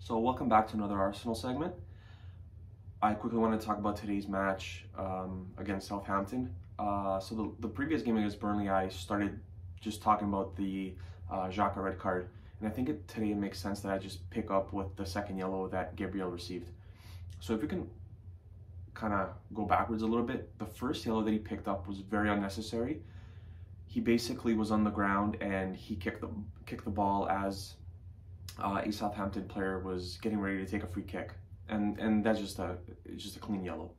So welcome back to another Arsenal segment. I quickly want to talk about today's match against Southampton. So the previous game against Burnley, I started just talking about the Xhaka red card. And I think today it makes sense that I just pick up with the second yellow that Gabriel received. So if we can kind of go backwards a little bit, the first yellow that he picked up was very unnecessary. He basically was on the ground and he kicked the ball as a Southampton player was getting ready to take a free kick, and that's just a clean yellow.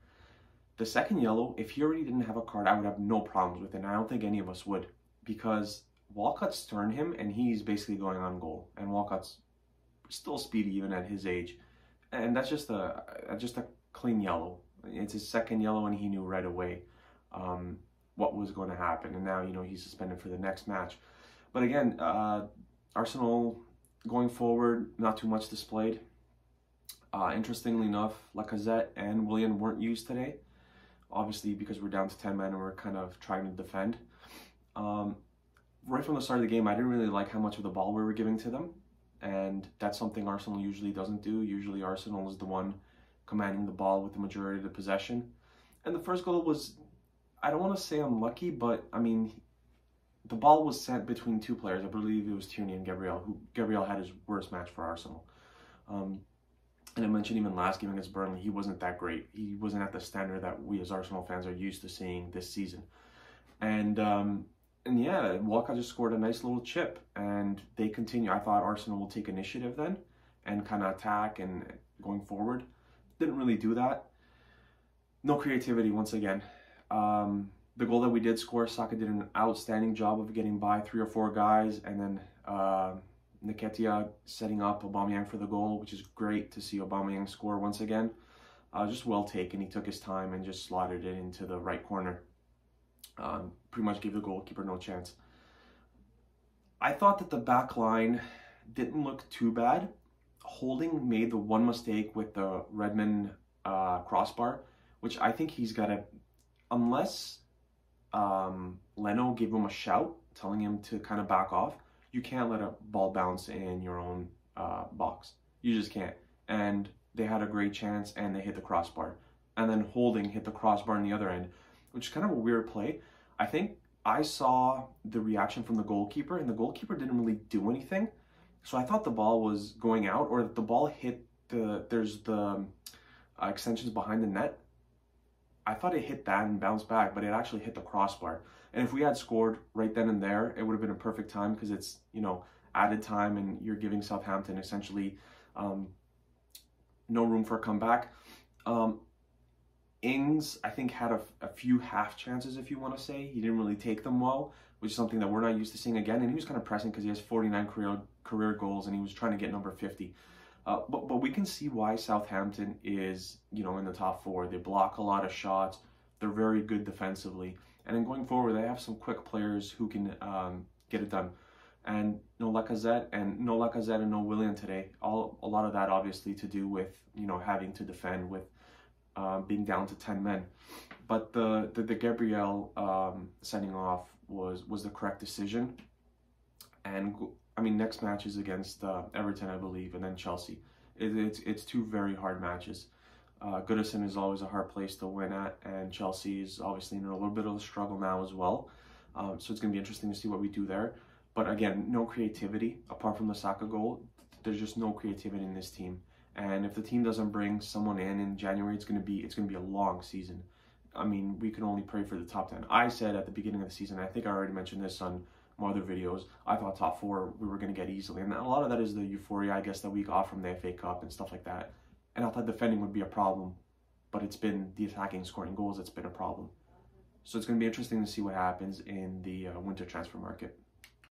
The second yellow, if he already didn't have a card, I would have no problems with it, and I don't think any of us would, because Walcott's turned him and he's basically going on goal, and Walcott's still speedy even at his age, and that's just a clean yellow. It's his second yellow, and he knew right away what was going to happen, and now he's suspended for the next match. But again, Arsenal going forward, not too much displayed. Interestingly enough, Lacazette and Willian weren't used today, obviously because we're down to 10 men and we're kind of trying to defend. Right from the start of the game, I didn't really like how much of the ball we were giving to them, and that's something Arsenal usually doesn't do. Usually Arsenal is the one commanding the ball with the majority of the possession. And the first goal was, I don't want to say unlucky, but I mean, the ball was sent between two players. I believe it was Tierney and Gabriel, who Gabriel had his worst match for Arsenal. And I mentioned even last game against Burnley, he wasn't that great. He wasn't at the standard that we as Arsenal fans are used to seeing this season. And yeah, Walcott just scored a nice little chip, and they continue. I thought Arsenal will take initiative then and kind of attack and going forward. Didn't really do that. No creativity once again. The goal that we did score, Saka did an outstanding job of getting by 3 or 4 guys, and then Nketiah setting up Aubameyang for the goal, which is great to see Aubameyang score once again. Just well taken. He took his time and just slotted it into the right corner. Pretty much gave the goalkeeper no chance. I thought that the back line didn't look too bad. Holding made the one mistake with the Redmond crossbar, which I think he's got to, unless Leno gave him a shout telling him to kind of back off, you can't let a ball bounce in your own box. You just can't. And they had a great chance and they hit the crossbar. And then Holding hit the crossbar on the other end, which is kind of a weird play. I think I saw the reaction from the goalkeeper, and the goalkeeper didn't really do anything. So I thought the ball was going out, or that the ball hit there's the extensions behind the net. I thought it hit that and bounced back, but it actually hit the crossbar. And if we had scored right then and there, it would have been a perfect time, because it's, added time and you're giving Southampton essentially no room for a comeback. Ings, I think, had a few half chances, if you want to say. He didn't really take them well, which is something that we're not used to seeing again. And he was kind of pressing because he has 49 career goals and he was trying to get number 50. But we can see why Southampton is, in the top 4. They block a lot of shots. They're very good defensively. And then going forward, they have some quick players who can get it done. And no Lacazette and no Willian today. A lot of that obviously to do with, having to defend with being down to 10 men. But the Gabriel sending off was the correct decision. And I mean, next match is against Everton, I believe, and then Chelsea. It's 2 very hard matches. Goodison is always a hard place to win at, and Chelsea is obviously in a little bit of a struggle now as well. So it's going to be interesting to see what we do there. But again, no creativity apart from the Saka goal. There's just no creativity in this team. And if the team doesn't bring someone in January, it's going to be a long season. I mean, we can only pray for the top 10. I said at the beginning of the season, I think I already mentioned this on my other videos, I thought top 4 we were going to get easily. And a lot of that is the euphoria, I guess, that we got from the FA Cup and stuff like that. And I thought defending would be a problem, but it's been the attacking, scoring goals that's been a problem. So it's going to be interesting to see what happens in the winter transfer market.